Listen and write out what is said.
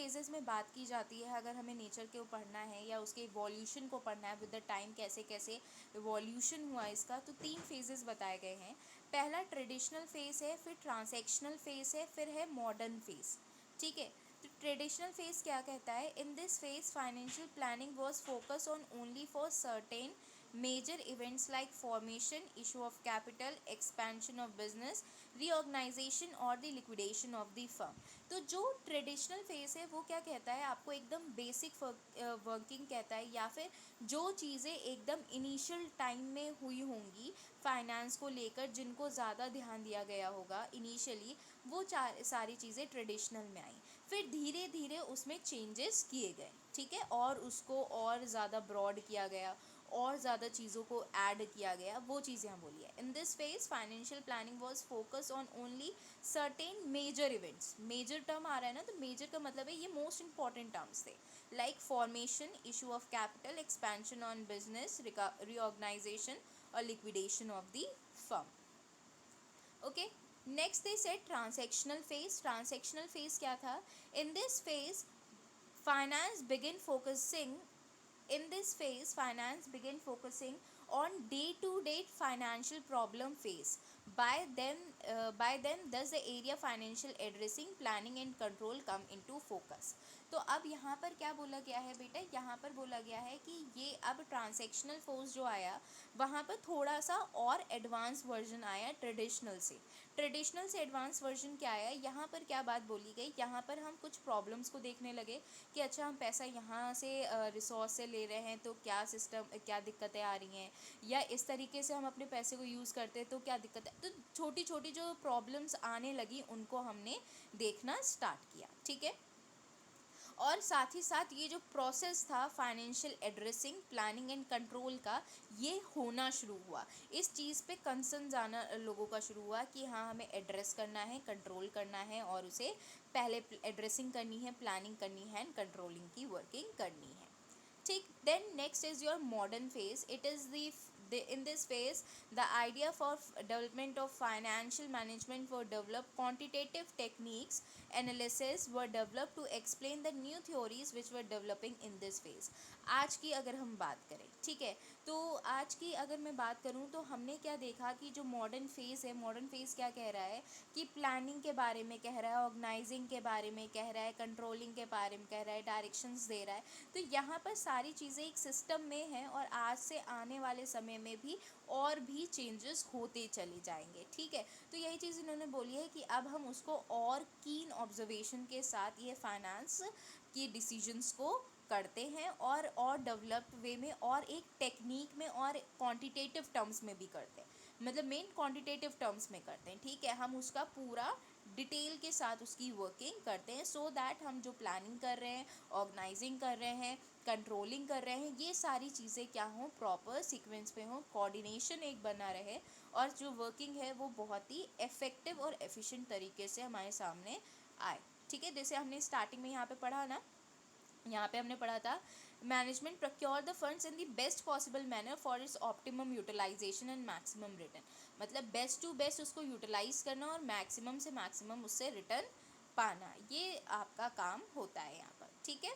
Phases में बात की जाती है, अगर हमें नेचर को पढ़ना है या उसके इवोल्यूशन को पढ़ना है विद द टाइम, कैसे कैसे इवोल्यूशन हुआ इसका, तो 3 फेजेस बताए गए हैं। पहला ट्रेडिशनल फेज़ है, फिर ट्रांजैक्शनल फेज़ है, फिर है मॉडर्न फेज़। ठीक है, तो ट्रेडिशनल फेज़ क्या कहता है, in this phase financial planning was focus on only for certain major events like formation, issue of capital, expansion of business, reorganisation और the liquidation of the firm. तो जो traditional phase है वो क्या कहता है, आपको एकदम बेसिक वर्किंग कहता है, या फिर जो चीज़ें एकदम इनिशियल टाइम में हुई होंगी फाइनेंस को लेकर, जिनको ज़्यादा ध्यान दिया गया होगा इनिशियली, वो सारी चीज़ें ट्रेडिशनल में आई। फिर धीरे धीरे उसमें चेंजेस किए गए, ठीक है, और उसको और ज़्यादा ब्रॉड किया गया, और ज़्यादा चीज़ों को ऐड किया गया, वो चीज़ यहाँ बोली है। In this phase financial planning was focus on only certain major events. Major term आ रहा है ना, तो मेजर का मतलब है ये मोस्ट इंपॉर्टेंट टर्म्स थे, like formation, issue of capital, expansion on business, reorganisation और liquidation of the firm. Okay, next they set transactional phase. Transactional phase क्या था, in this phase finance begin focusing in this phase finance begin focusing on day to day financial problem phase by then thus the area financial addressing planning and control come into focus। तो अब यहाँ पर क्या बोला गया है बेटा, यहाँ पर बोला गया है कि ये अब ट्रांजैक्शनल फोर्स जो आया वहाँ पर थोड़ा सा और एडवांस वर्जन आया ट्रेडिशनल से। ट्रेडिशनल से एडवांस वर्जन क्या आया, यहाँ पर क्या बात बोली गई, यहाँ पर हम कुछ प्रॉब्लम्स को देखने लगे कि अच्छा हम पैसा यहाँ से रिसोर्स से ले रहे हैं तो क्या सिस्टम, क्या दिक्कतें आ रही हैं, या इस तरीके से हम अपने पैसे को यूज़ करते हैं तो क्या दिक्कत है। तो छोटी छोटी जो प्रॉब्लम्स आने लगी उनको हमने देखना स्टार्ट किया, ठीक है। और साथ ही साथ ये जो प्रोसेस था financial addressing, planning and control का, ये होना शुरू हुआ। इस चीज़ पे कंसर्न जाना लोगों का शुरू हुआ कि हाँ हमें एड्रेस करना है, कंट्रोल करना है, और उसे पहले एड्रेसिंग करनी है, प्लानिंग करनी है एंड कंट्रोलिंग की वर्किंग करनी है, ठीक। Then next is your modern phase. It is in this phase the idea for development of financial management were developed, quantitative techniques analysis were developed to explain the new theories which were developing in this phase। आज की अगर हम बात करें, ठीक है, तो आज की अगर मैं बात करूं तो हमने क्या देखा कि जो मॉडर्न फेज़ है, मॉडर्न फेज़ क्या कह रहा है कि प्लानिंग के बारे में कह रहा है, ऑर्गेनाइजिंग के बारे में कह रहा है, कंट्रोलिंग के बारे में कह रहा है, डायरेक्शंस दे रहा है। तो यहाँ पर सारी चीज़ें एक सिस्टम में हैं और आज से आने वाले समय में भी और भी चेंजेस होते चले जाएंगे, ठीक है। तो यही चीज़ इन्होंने बोली है कि अब हम उसको और कीन ऑब्जर्वेशन के साथ ये फाइनेंस की डिसीजंस को करते हैं, और डेवलप्ड वे में, और एक टेक्निक में, और क्वांटिटेटिव टर्म्स में भी करते हैं, मतलब मेन क्वांटिटेटिव टर्म्स में करते हैं, ठीक है। हम उसका पूरा डिटेल के साथ उसकी वर्किंग करते हैं, सो दैट हम जो प्लानिंग कर रहे हैं, ऑर्गेनाइजिंग कर रहे हैं, कंट्रोलिंग कर रहे हैं, ये सारी चीज़ें क्या हों, प्रॉपर सीक्वेंस में हों, कोऑर्डिनेशन एक बना रहे, और जो वर्किंग है वो बहुत ही इफ़ेक्टिव और एफिशिएंट तरीके से हमारे सामने आए, ठीक है। जैसे हमने स्टार्टिंग में यहाँ पे पढ़ा ना, यहाँ पे हमने पढ़ा था management procure the funds in the best possible manner for its optimum utilisation and maximum return. मतलब बेस्ट टू बेस्ट उसको यूटिलाइज करना और मैक्सिमम से मैक्सिमम उससे रिटर्न पाना, ये आपका काम होता है यहाँ पर, ठीक है।